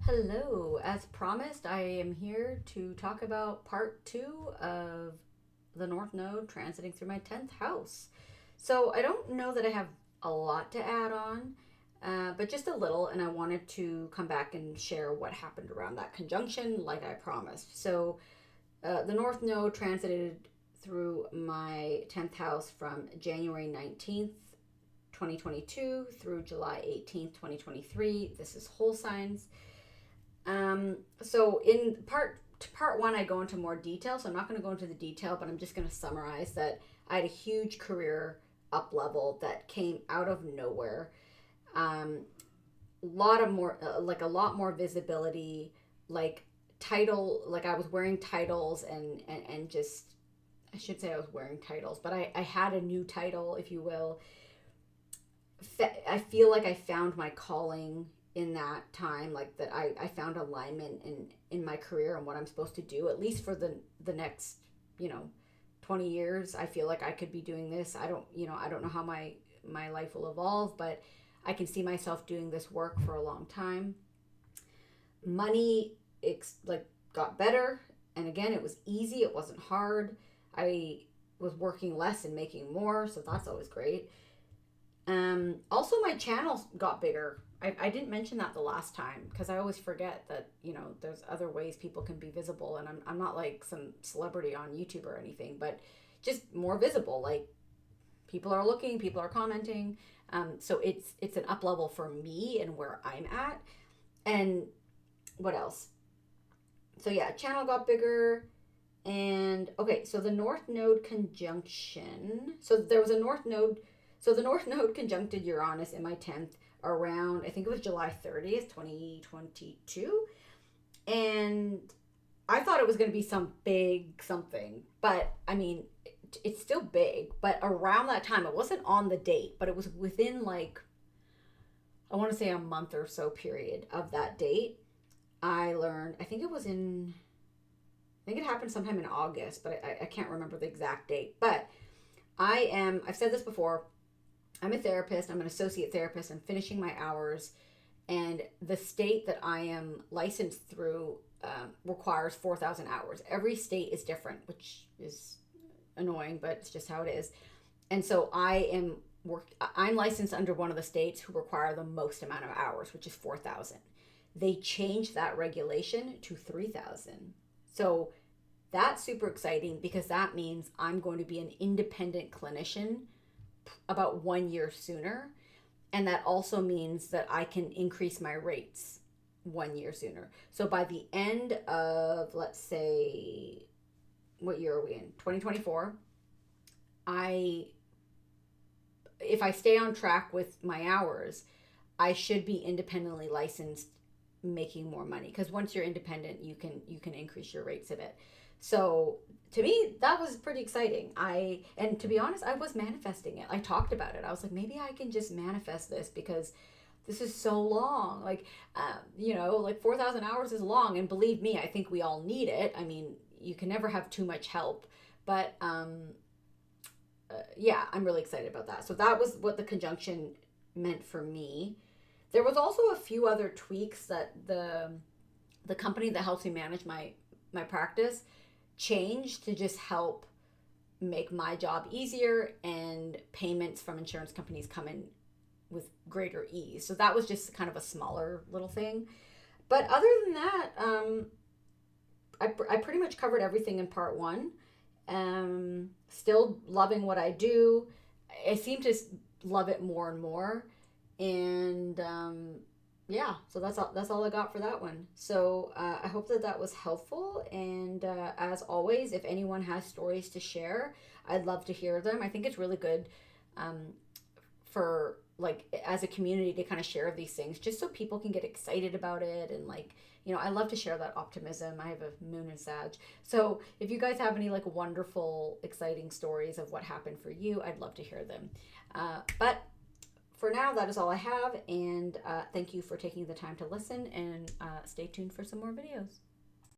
Hello, as promised, I am here to talk about part two of the North Node transiting through my 10th house. So, I don't know that I have a lot to add on, but just a little, and I wanted to come back and share what happened around that conjunction, like I promised. So, the North Node transited through my 10th house from January 19th, 2022 through July 18th, 2023. This is whole signs. So in part one, I go into more detail. So I'm not going to go into the detail, but I'm just going to summarize that I had a huge career up level that came out of nowhere. A lot more visibility, like title, like I was wearing titles and just, I should say I was wearing titles, but I had a new title, if you will. I feel like I found my calling in that time, like that I found alignment in my career and what I'm supposed to do, at least for the next, you know, 20 years. I feel like I could be doing this. I don't know how my life will evolve, but I can see myself doing this work for a long time. Money like got better, and again, it was easy, it wasn't hard. I was working less and making more, so that's always great. Also, my channel got bigger. I didn't mention that the last time because I always forget that, there's other ways people can be visible. And I'm not like some celebrity on YouTube or anything, but just more visible. Like people are looking, people are commenting. So it's an up level for me and where I'm at. And what else? So yeah, channel got bigger. And okay, so the North Node conjunction. So there was a North Node. So the North Node conjuncted Uranus in my 10th around, I think it was July 30th, 2022. And I thought it was going to be some big something, but I mean, it's still big. But around that time, it wasn't on the date, but it was within like, I want to say a month or so period of that date. I learned, I think it happened sometime in August, but I can't remember the exact date. But I've said this before, I'm a therapist, I'm an associate therapist, I'm finishing my hours, and the state that I am licensed through requires 4,000 hours. Every state is different, which is annoying, but it's just how it is. And so I'm licensed under one of the states who require the most amount of hours, which is 4,000. They changed that regulation to 3,000. So that's super exciting because that means I'm going to be an independent clinician about 1 year sooner. And that also means that I can increase my rates 1 year sooner. So by the end of, let's say, what year are we in? 2024. If I stay on track with my hours, I should be independently licensed making more money because once you're independent, you can increase your rates a bit. So to me, that was pretty exciting. And to be honest, I was manifesting it. I talked about it. I was like, maybe I can just manifest this because this is so long. Like, like 4,000 hours is long. And believe me, I think we all need it. I mean, you can never have too much help. But yeah, I'm really excited about that. So that was what the conjunction meant for me. There was also a few other tweaks that the company that helps me manage my practice changed to just help make my job easier and payments from insurance companies come in with greater ease. So that was just kind of a smaller little thing. But other than that, I pretty much covered everything in part one. Still loving what I do. I seem to love it more and more. And yeah, so that's all I got for that one. So I hope that was helpful. And as always, if anyone has stories to share, I'd love to hear them. I think it's really good for like as a community to kind of share these things just so people can get excited about it. And like, I love to share that optimism. I have a moon in Sag. So if you guys have any like wonderful, exciting stories of what happened for you, I'd love to hear them. But for now, that is all I have. And thank you for taking the time to listen, and stay tuned for some more videos.